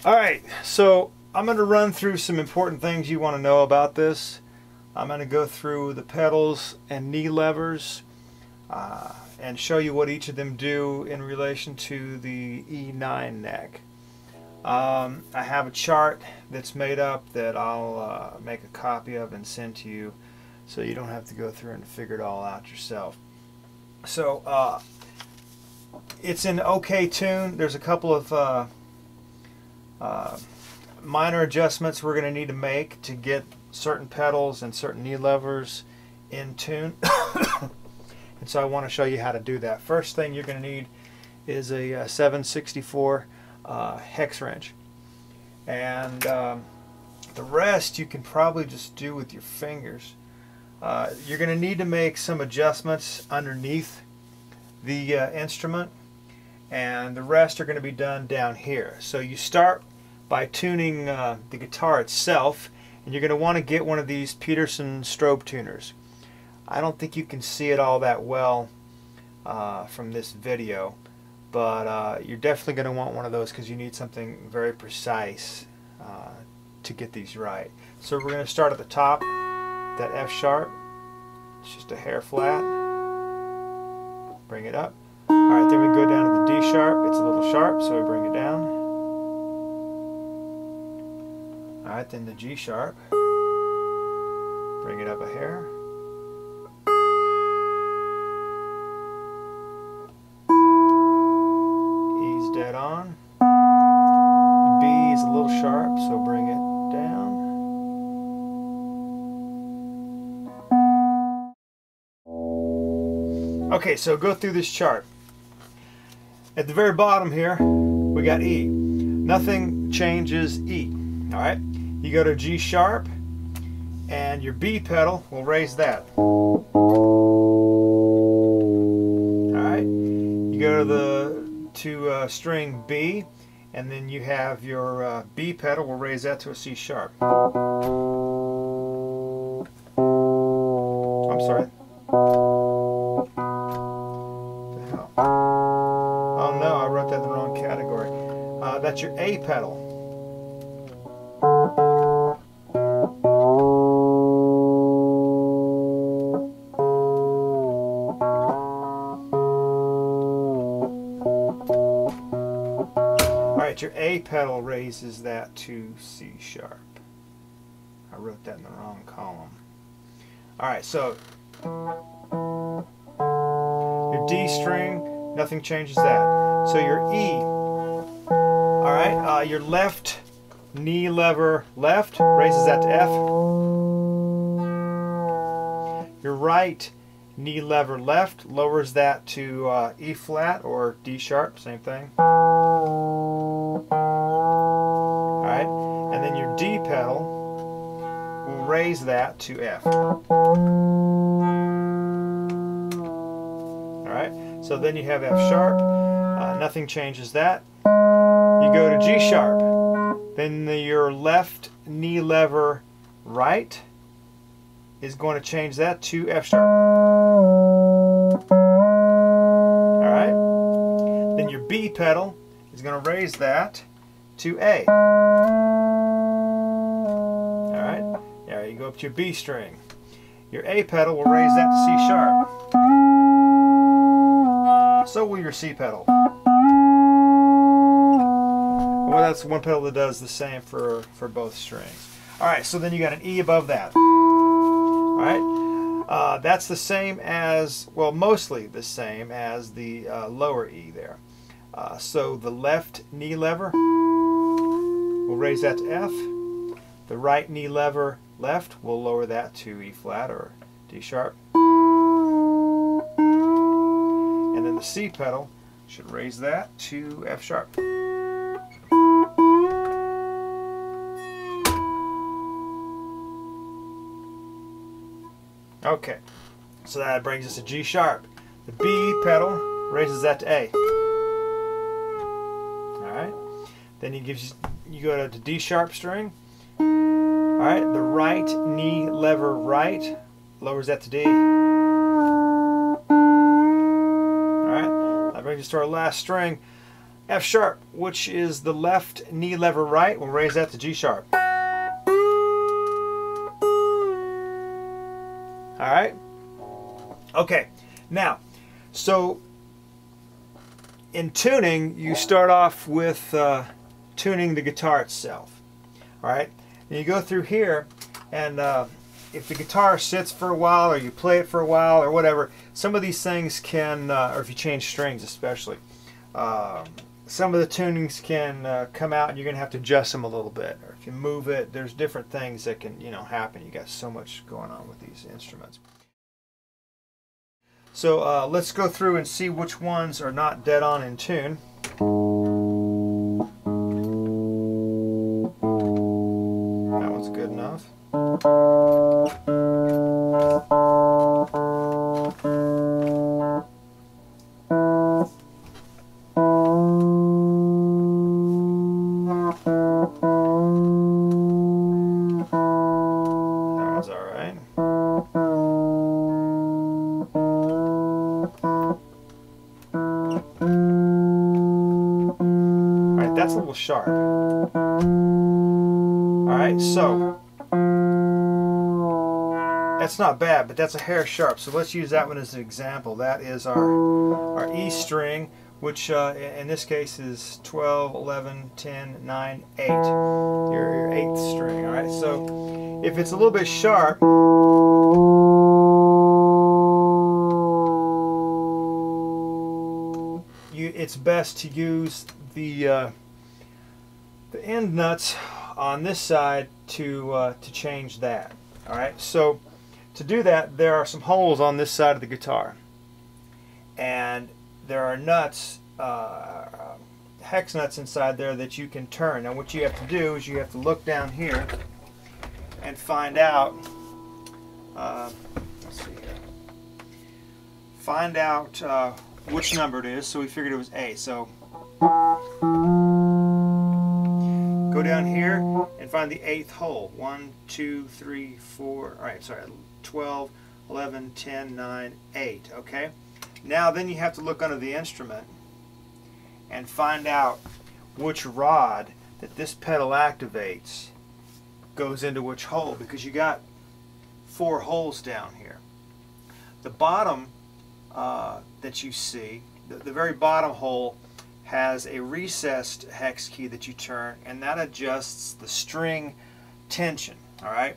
Alright, so I'm going to run through some important things you want to know about this. I'm going to go through the pedals and knee levers and show you what each of them do in relation to the E9 neck. I have a chart that's made up that I'll make a copy of and send to you so you don't have to go through and figure it all out yourself. So it's in okay tune. There's a couple of minor adjustments we're going to need to make to get certain pedals and certain knee levers in tune. And so I want to show you how to do that. First thing you're going to need is a 764 hex wrench, and the rest you can probably just do with your fingers. You're going to need to make some adjustments underneath the instrument, and the rest are going to be done down here. So you start by tuning the guitar itself, and you're going to want to get one of these Peterson strobe tuners. I don't think you can see it all that well from this video, but you're definitely going to want one of those because you need something very precise to get these right. So we're going to start at the top, that F sharp. It's just a hair flat. Bring it up. Alright, then we go down to the D sharp. It's a little sharp, so we bring it down. Alright, then the G sharp. Bring it up a hair. E's dead on. B is a little sharp, so bring it down. Okay, so go through this chart. At the very bottom here, we got E. Nothing changes E. Alright, you go to G sharp, and your B pedal will raise that. Alright, you go to string B, and then you have your B pedal will raise that to a C sharp. I'm sorry. Oh no, I wrote that in the wrong category. That's your A pedal. Alright, your A pedal raises that to C sharp. I wrote that in the wrong column. Alright, so your D string, nothing changes that. So your E, alright, your left knee lever left raises that to F. Your right knee lever left lowers that to E flat or D sharp, same thing. Alright, and then your D pedal will raise that to F. Alright, so then you have F sharp, nothing changes that. You go to G sharp, then your left knee lever right is going to change that to F sharp. Alright, then your B pedal is going to raise that to A. Alright, now you go up to your B string. Your A pedal will raise that to C sharp. So will your C pedal. Well, that's one pedal that does the same for both strings. Alright, so then you got an E above that. Alright, that's the same as, well, mostly the same as the lower E there. So the left knee lever will raise that to F. The right knee lever left will lower that to E flat or D sharp. And then the C pedal should raise that to F sharp. Okay, so that brings us to G sharp. The B pedal raises that to A. Alright, then he gives you go to the D sharp string. Alright, the right knee lever right lowers that to D. Alright, that brings us to our last string. F sharp, which is the left knee lever right. We'll raise that to G sharp. All right. Okay. Now, so in tuning, you start off with tuning the guitar itself. All right. And you go through here, and if the guitar sits for a while, or you play it for a while, or whatever, some of these things can, or if you change strings especially, some of the tunings can come out, and you're going to have to adjust them a little bit. Or if you move it, there's different things that can, happen. You got so much going on with these instruments. So let's go through and see which ones are not dead on in tune. That one's good enough. That's a little sharp. Alright, so that's not bad, but that's a hair sharp. So let's use that one as an example. That is our E string, which in this case is 12, 11, 10, 9, 8. Your 8th string. Alright, so if it's a little bit sharp, it's best to use the end nuts on this side to change that. All right, so to do that, there are some holes on this side of the guitar, and there are nuts, hex nuts inside there that you can turn. Now what you have to do is you have to look down here and find out, let's see here, find out which number it is. So we figured it was A. So go down here and find the 8th hole. 1, 2, 3, 4, all right, sorry, 12, 11, 10, 9, 8, okay? Now then you have to look under the instrument and find out which rod that this pedal activates goes into which hole, because you got 4 holes down here. The bottom that you see, the very bottom hole, has a recessed hex key that you turn, and that adjusts the string tension. All right,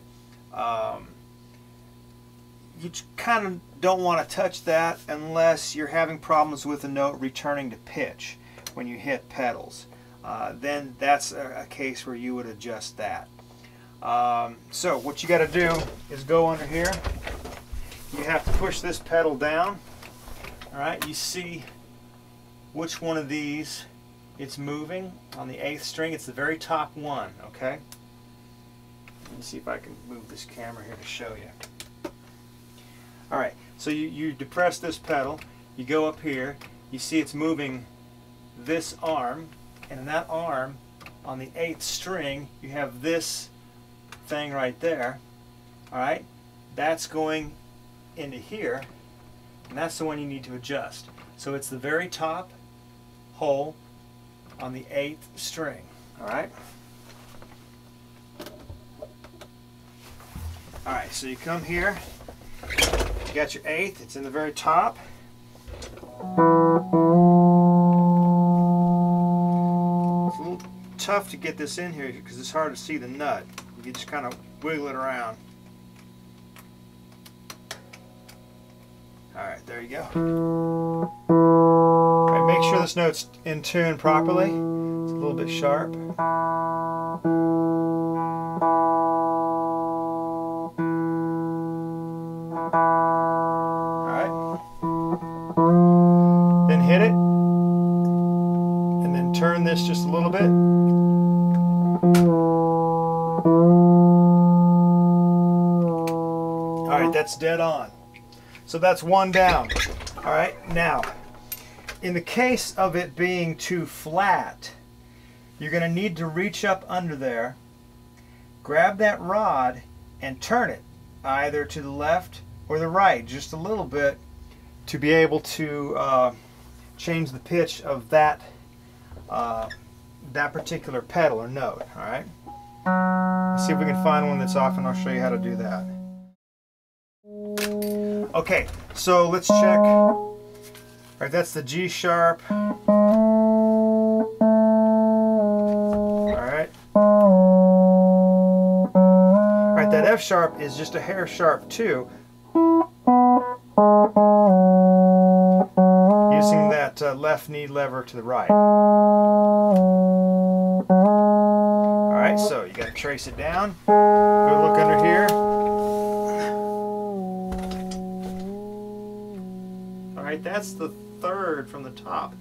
you kind of don't want to touch that unless you're having problems with a note returning to pitch when you hit pedals. Then that's a case where you would adjust that. So what you got to do is go under here. You have to push this pedal down. All right, you see which one of these it's moving on the 8th string. It's the very top one, okay? Let me see if I can move this camera here to show you. Alright, so you depress this pedal, you go up here, you see it's moving this arm, and in that arm, on the 8th string, you have this thing right there. Alright, that's going into here, and that's the one you need to adjust. So it's the very top hole on the 8th string. Alright? Alright, so you come here, you got your 8th, it's in the very top. It's a little tough to get this in here because it's hard to see the nut. You just kind of wiggle it around. Alright, there you go. Alright, make sure this note's in tune properly. It's a little bit sharp. Alright. Then hit it. And then turn this just a little bit. Alright, that's dead on. So that's one down. All right, now, in the case of it being too flat, you're going to need to reach up under there, grab that rod, and turn it either to the left or the right, just a little bit, to be able to change the pitch of that that particular pedal or note. All right. Let's see if we can find one that's off, and I'll show you how to do that. Okay, so let's check. All right, that's the G sharp. All right. All right, that F sharp is just a hair sharp too. Using that left knee lever to the right. Alright, so you got to trace it down. Go look under here. Alright, that's the third from the top.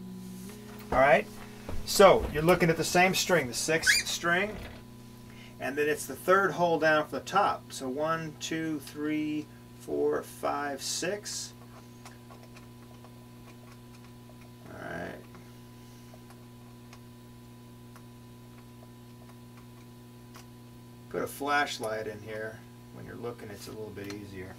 Alright, so you're looking at the same string, the 6th string, and then it's the third hole down from the top. So 1, 2, 3, 4, 5, 6. Alright. Put a flashlight in here. When you're looking, it's a little bit easier.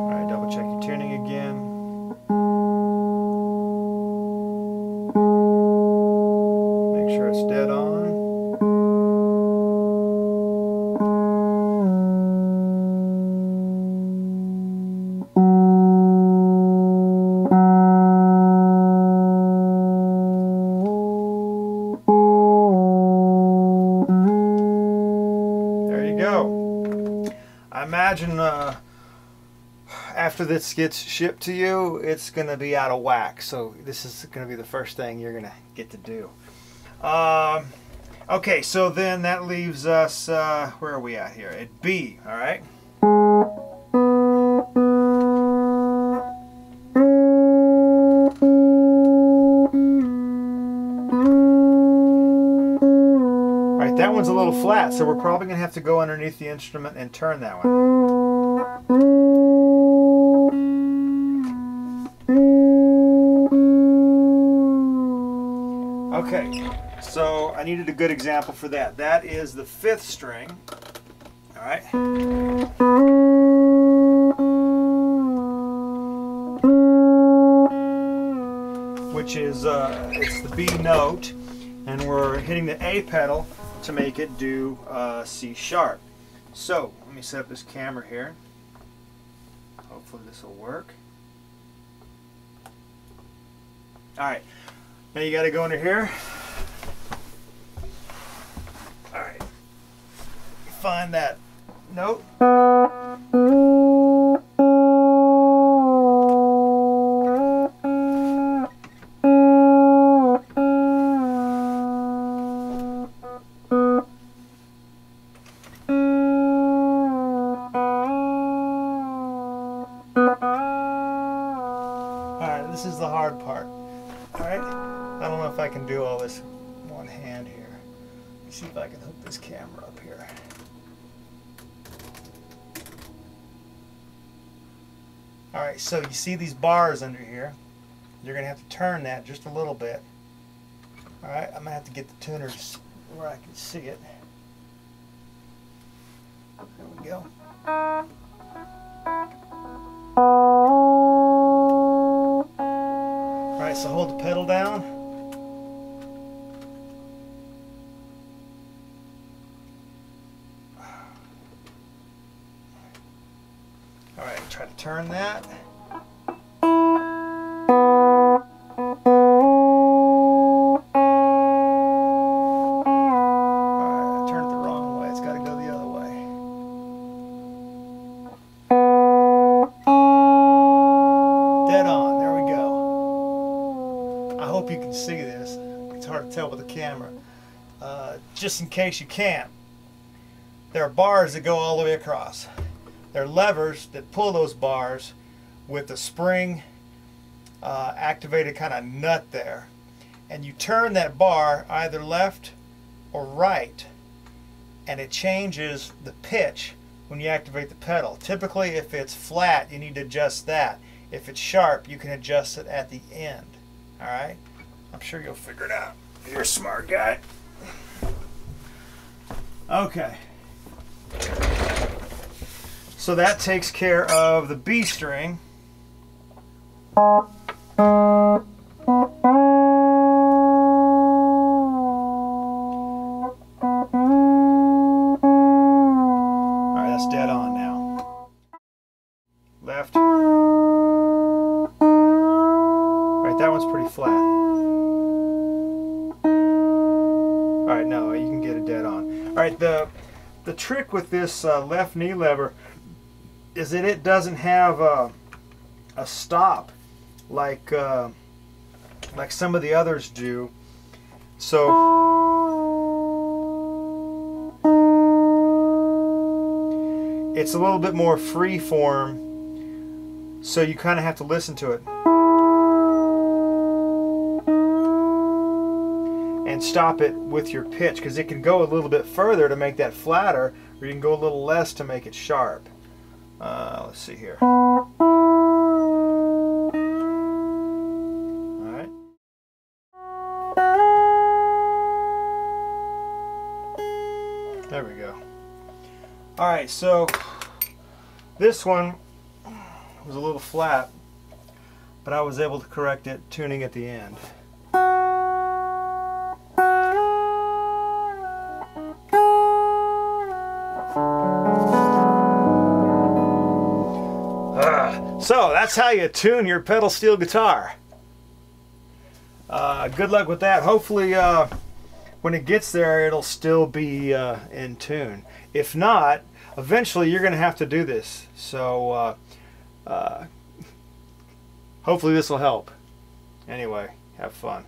Alright, double check your tuning again. Make sure it's dead on. There you go. I imagine after this gets shipped to you, it's going to be out of whack. So this is going to be the first thing you're going to get to do. Okay, so then that leaves us, where are we at here? At B, all right? All right, that one's a little flat, so we're probably going to have to go underneath the instrument and turn that one. Okay, so I needed a good example for that. That is the 5th string, all right? Which is, it's the B note, and we're hitting the A pedal to make it do C sharp. So, let me set up this camera here. Hopefully this will work. All right. Now you got to go under here. All right. Find that note. All right, this is the hard part. All right. I don't know if I can do all this in one hand here. Let me see if I can hook this camera up here. Alright, so you see these bars under here. You're going to have to turn that just a little bit. Alright, I'm going to have to get the tuners where I can see it. There we go. Alright, so hold the pedal down. Alright, try to turn that. Alright, I turned it the wrong way. It's got to go the other way. Dead on. There we go. I hope you can see this. It's hard to tell with the camera. Just in case you can't, there are bars that go all the way across. There are levers that pull those bars with a spring activated kind of nut there. And you turn that bar either left or right, and it changes the pitch when you activate the pedal. Typically, if it's flat, you need to adjust that. If it's sharp, you can adjust it at the end. Alright? I'm sure you'll figure it out. You're a smart guy. Okay. So that takes care of the B string. Alright, that's dead on now. Left. Alright, that one's pretty flat. Alright, no, you can get it dead on. Alright, the trick with this left knee lever is that it doesn't have a stop like some of the others do. So it's a little bit more free form, so you kind of have to listen to it and stop it with your pitch, because it can go a little bit further to make that flatter, or you can go a little less to make it sharp. Let's see here. Alright. There we go. Alright, so this one was a little flat, but I was able to correct it tuning at the end. So that's how you tune your pedal steel guitar. Good luck with that. Hopefully when it gets there it'll still be in tune. If not, eventually you're going to have to do this. So hopefully this will help. Anyway, have fun.